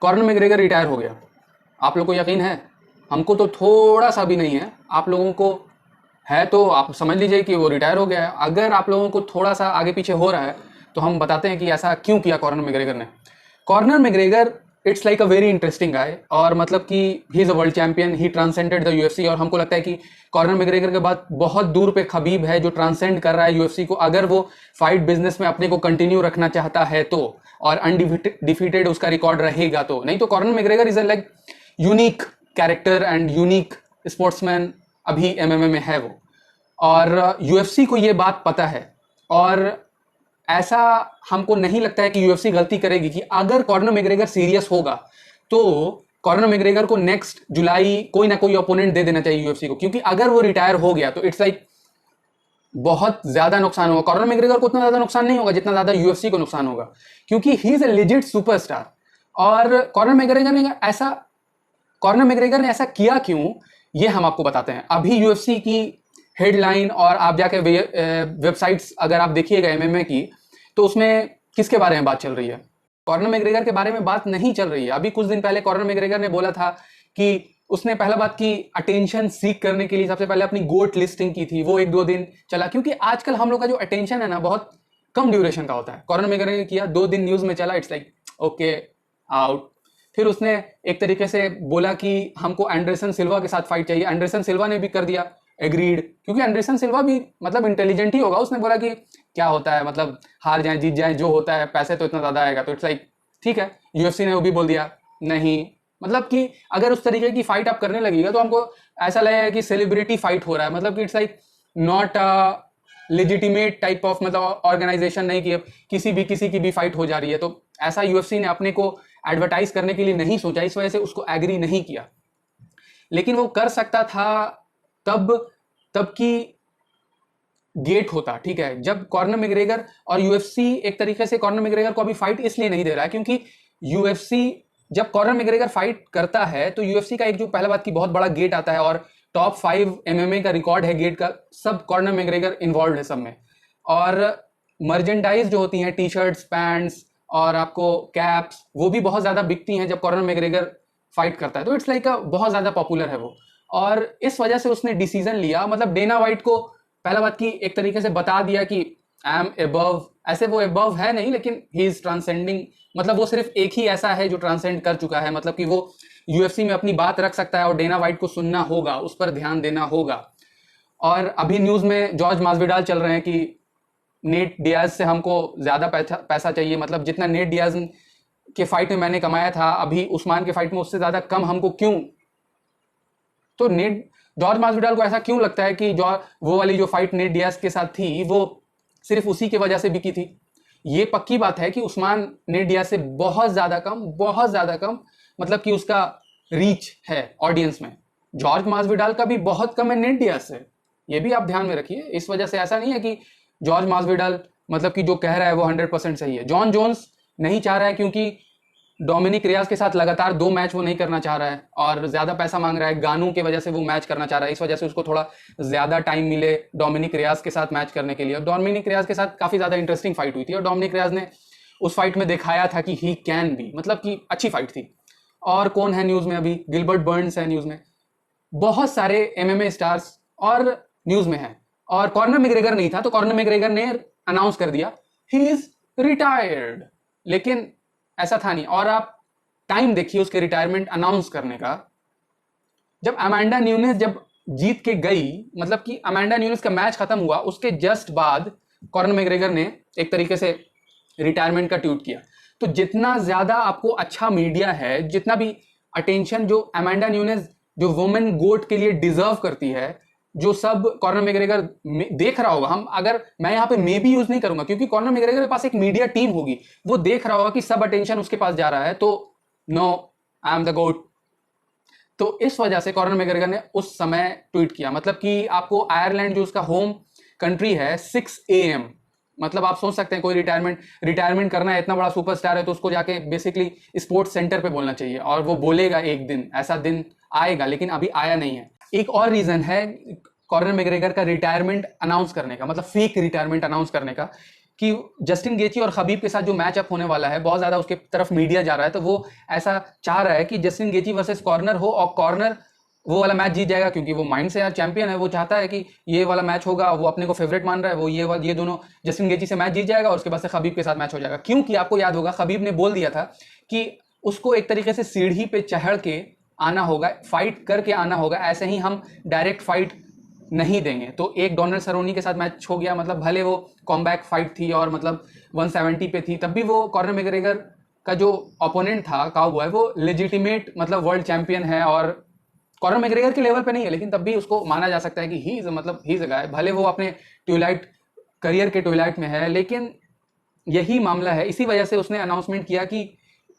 Corner McGregor retire हो गया। आप लोग को यकीन है? हमको तो थोड़ा सा भी नहीं है, आप लोगों को है तो आप समझ लीजिए कि वो रिटायर हो गया है। अगर आप लोगों को थोड़ा सा आगे पीछे हो रहा है तो हम बताते हैं कि ऐसा क्यों किया कॉर्नर मैग्रेगर ने। Corner McGregor it's like a very interesting गाय, और मतलब कि he is a world champion, he transcended the UFC. और हमको लगता है कि कॉर्नर मैग्रेगर के बाद बहुत दूर पे खबीब है जो ट्रांसेंड कर रहा है यूएफसी को, अगर वो फाइट बिजनेस में अपने को कंटिन्यू रखना चाहता है तो, और अनडिफीटेड उसका रिकॉर्ड रहेगा तो। नहीं तो corner McGregor is a like unique character and unique sportsman अभी एमएमए में है वो, और यूएफसी को ये बात पता है। और ऐसा हमको नहीं लगता है कि यूएफसी गलती करेगी कि अगर कॉर्नर मैग्रेगर सीरियस होगा तो कॉर्नर मैग्रेगर को नेक्स्ट जुलाई कोई ना कोई ओपोनेंट दे देना चाहिए यूएफसी को, क्योंकि अगर वो रिटायर हो गया तो इट्स लाइक बहुत ज्यादा नुकसान होगा। कॉर्नर मैग्रेगर को उतना ज्यादा नुकसान नहीं होगा जितना ज्यादा यूएफसी को नुकसान होगा, क्योंकि he is a legit superstar. और कॉर्नर मैग्रेगर ने ऐसा किया क्यों, ये हम आपको बताते हैं। अभी यूएफसी की हेडलाइन, और आप जाके वेबसाइट्स अगर आप देखिएगा एमएमए की, तो उसमें किसके बारे में बात चल रही है? कॉर्नर मैग्रेगर के बारे में बात नहीं चल रही है। अभी कुछ दिन पहले कॉर्नर मैग्रेगर ने बोला था कि उसने पहला बात की अटेंशन सीख करने के लिए सबसे पहले अपनी गोट लिस्टिंग की थी, वो 1-2 दिन चला, क्योंकि आजकल हम लोग का जो अटेंशन है ना बहुत कम ड्यूरेशन का होता है। कॉर्नर मैग्रेगर ने किया, 2 दिन न्यूज में चला, इट्स लाइक ओके आउट। फिर उसने एक तरीके से बोला कि हमको एंडरसन सिल्वा के साथ फाइट चाहिए, एंडरसन सिल्वा ने भी कर दिया एग्रीड, क्योंकि एंडरसन सिल्वा भी मतलब इंटेलिजेंट ही होगा। उसने बोला कि क्या होता है, मतलब हार जाए जीत जाए जो होता है, पैसे तो इतना ज्यादा आएगा, तो इट्स लाइक ठीक है। यूएफसी ने वो भी बोल दिया नहीं, मतलब कि अगर उस तरीके की फाइट आप करने लगेगा तो हमको ऐसा लगेगा कि सेलिब्रिटी फाइट हो रहा है, मतलब कि it's like not a legitimate type of मतलब ऑर्गेनाइजेशन, नहीं कि किसी की भी फाइट हो जा रही है। तो ऐसा यूएफसी ने अपने को एडवर्टाइज करने के लिए नहीं सोचा, इस वजह से उसको एग्री नहीं किया। लेकिन वो कर सकता था तब की गेट होता, ठीक है, जब कॉर्नर मैग्रेगर, और यूएफसी एक तरीके से कॉर्नर मैग्रेगर को अभी फाइट इसलिए नहीं दे रहा है क्योंकि यूएफसी जब कॉर्नर मैग्रेगर फाइट करता है तो यूएफसी का एक जो पहला बात की बहुत बड़ा गेट आता है, और टॉप 5 एमएमए का रिकॉर्ड है गेट का, सब कॉर्नर मैग्रेगर इन्वॉल्व है सब में। और मर्चेंडाइज जो होती हैं, टी शर्ट्स, पैंट्स और आपको कैप्स, वो भी बहुत ज्यादा बिकती हैं जब कॉर्नर मैग्रेगर फाइट करता है, तो इट्स लाइक बहुत ज्यादा पॉपुलर है वो। और इस वजह से उसने डिसीजन लिया, मतलब डेना वाइट को पहला बात की एक तरीके से बता दिया कि आई एम एबव, ऐसे वो एबव है नहीं, लेकिन ही इज ट्रांसेंडिंग, मतलब वो सिर्फ एक ही ऐसा है जो ट्रांसेंड कर चुका है, मतलब कि वो यूएफसी में अपनी बात रख सकता है, और डेना वाइट को सुनना होगा, उस पर ध्यान देना होगा। और अभी न्यूज में जॉर्ज मास्विडाल चल रहे हैं कि नेट डियाज से हमको ज्यादा पैसा चाहिए, मतलब जितना नेट डियाज के फाइट में मैंने कमाया था अभी उस्मान के फाइट में उससे ज्यादा कम हमको क्यों। तो नेट जॉर्ज मास्विडाल को ऐसा क्यों लगता है कि वो वाली जो फाइट नेट डियाज के साथ थी वो सिर्फ उसी की वजह से बिकी थी? ये पक्की बात है कि उस्मान नेट डियाज से बहुत ज्यादा कम, मतलब कि उसका रीच है ऑडियंस में। जॉर्ज मास्विडाल का भी बहुत कम है नेट डियाज से, ये भी आप ध्यान में रखिए। इस वजह से ऐसा नहीं है कि जॉर्ज मास्विडाल मतलब कि जो कह रहा है वो 100% सही है। जॉन जोन्स नहीं चाह रहा है क्योंकि डोमिनिक रियाज के साथ लगातार 2 मैच वो नहीं करना चाह रहा है, और ज्यादा पैसा मांग रहा है, गानों की वजह से वो मैच करना चाह रहा है, इस वजह से उसको थोड़ा ज्यादा टाइम मिले डोमिनिक रियाज के साथ मैच करने के लिए। और डोमिनिक रियाज के साथ काफी ज्यादा इंटरेस्टिंग फाइट हुई थी, और डोमिनिक रियाज ने उस फाइट में दिखाया था कि ही कैन बी, मतलब कि अच्छी फाइट थी। और कौन है न्यूज में अभी? गिलबर्ट बर्न्स है न्यूज में, बहुत सारे एमएमए स्टार्स और न्यूज में है। और कॉर्नर मैग्रेगर नहीं था तो कॉर्नर मैग्रेगर ने अनाउंस कर दिया ही इज रिटायर्ड, लेकिन ऐसा था नहीं। और आप टाइम देखिए उसके रिटायरमेंट अनाउंस करने का, जब अमांडा न्यूनेस जब जीत के गई, मतलब कि अमांडा न्यूनेस का मैच खत्म हुआ उसके जस्ट बाद कॉर्नर मैग्रेगर ने एक तरीके से रिटायरमेंट का ट्वीट किया। तो जितना ज्यादा आपको अच्छा मीडिया है, जितना भी अटेंशन जो अमांडा न्यूनेस जो वुमेन गोट के लिए डिजर्व करती है, जो सब कॉर्नर मैग्रेगर देख रहा होगा, हम अगर मैं यहाँ पे मे भी यूज नहीं करूंगा क्योंकि कॉर्नर मैग्रेगर के पास एक मीडिया टीम होगी, वो देख रहा होगा कि सब अटेंशन उसके पास जा रहा है, तो नो आई एम द गोट। तो इस वजह से कॉर्नर मैग्रेगर ने उस समय ट्वीट किया, मतलब कि आपको आयरलैंड जो उसका होम कंट्री है 6 AM, मतलब आप सोच सकते हैं कोई रिटायरमेंट करना है, इतना बड़ा सुपरस्टार है तो उसको जाके बेसिकली स्पोर्ट्स सेंटर पे बोलना चाहिए, और वो बोलेगा एक दिन, ऐसा दिन आएगा, लेकिन अभी आया नहीं है। एक और रीजन है कॉर्नर मैग्रेगर का रिटायरमेंट अनाउंस करने का, मतलब फेक रिटायरमेंट अनाउंस करने का, कि जस्टिन गेची और खबीब के साथ जो मैचअप होने वाला है, बहुत ज़्यादा उसके तरफ मीडिया जा रहा है, तो वो ऐसा चाह रहा है कि जस्टिन गेची वर्सेस कॉर्नर हो और कॉर्नर वो वाला मैच जीत जाएगा, क्योंकि वो माइंड से यार चैंपियन है, वो चाहता है कि ये वाला मैच होगा, वो अपने को फेवरेट मान रहा है, वो ये दोनों जस्टिन गेची से मैच जीत जाएगा और उसके बाद से खबीब के साथ मैच हो जाएगा। क्योंकि आपको याद होगा खबीब ने बोल दिया था कि उसको एक तरीके से सीढ़ी पे चढ़ के आना होगा, फाइट करके आना होगा, ऐसे ही हम डायरेक्ट फाइट नहीं देंगे। तो एक डोनाल्ड सरोनी के साथ मैच हो गया, मतलब भले वो कॉमबैक फाइट थी और मतलब 170 पे थी, तब भी वो कॉर्नर मैग्रेगर का जो ओपोनेंट था काउबॉय, वो लेजिटिमेट मतलब वर्ल्ड चैंपियन है और कॉर्नर मैग्रेगर के लेवल पे नहीं है, लेकिन तब भी उसको माना जा सकता है कि ही इज अ गाय। भले वो अपने ट्विलाइट करियर के ट्विलाइट में है, लेकिन यही मामला है। इसी वजह से उसने अनाउंसमेंट किया कि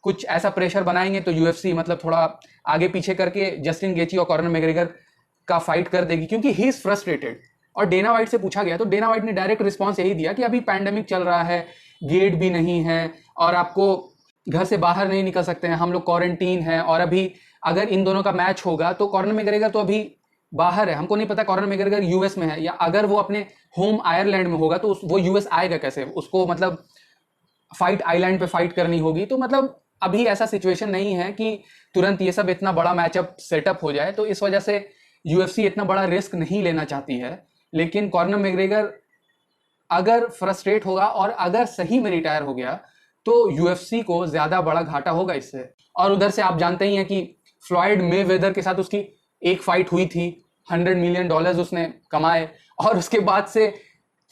कुछ ऐसा प्रेशर बनाएंगे तो यूएफसी मतलब थोड़ा आगे पीछे करके जस्टिन गेची और कॉर्नर मैग्रेगर का फाइट कर देगी, क्योंकि ही इज फ्रस्ट्रेटेड। और डेना वाइट से पूछा गया तो डेना वाइट ने डायरेक्ट रिस्पॉन्स यही दिया कि अभी पैंडेमिक चल रहा है, गेट भी नहीं है और आपको घर से बाहर नहीं निकल सकते हैं, हम लोग क्वारंटीन है, और अभी अगर इन दोनों का मैच होगा तो कॉर्नर मैग्रेगर तो अभी बाहर है, हमको नहीं पता कॉर्नर मैग्रेगर यूएस में है, या अगर वो अपने होम आयरलैंड में होगा तो वो यूएस आएगा कैसे, उसको मतलब फाइट आइलैंड पे फाइट करनी होगी। तो मतलब अभी ऐसा सिचुएशन नहीं है कि तुरंत ये सब इतना बड़ा मैचअप सेटअप हो जाए, तो इस वजह से यूएफसी इतना बड़ा रिस्क नहीं लेना चाहती है। लेकिन कॉर्नर मैग्रेगर अगर फ्रस्ट्रेट होगा और अगर सही में रिटायर हो गया तो यूएफसी को ज्यादा बड़ा घाटा होगा इससे। और उधर से आप जानते ही हैं कि फ्लॉयड मेवेदर के साथ उसकी एक फाइट हुई थी, $100 मिलियन उसने कमाए, और उसके बाद से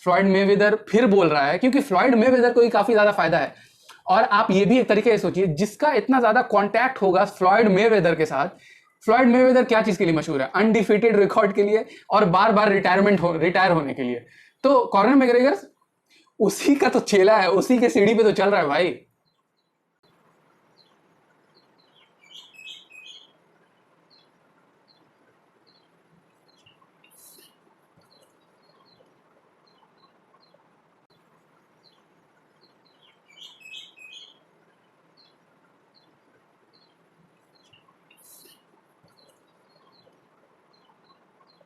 फ्लॉयड मेवेदर फिर बोल रहा है, क्योंकि फ्लॉयड मेवेदर को ही काफी ज्यादा फायदा है। और आप ये भी एक तरीके से सोचिए, जिसका इतना ज्यादा कॉन्टैक्ट होगा फ्लॉयड मेवेदर के साथ। फ्लॉयड मेवेदर क्या चीज के लिए मशहूर है? अनडिफीटेड रिकॉर्ड के लिए और बार बार रिटायर होने के लिए। तो कॉर्नर मैग्रेगर उसी का तो चेला है, उसी के सीढ़ी पे तो चल रहा है भाई।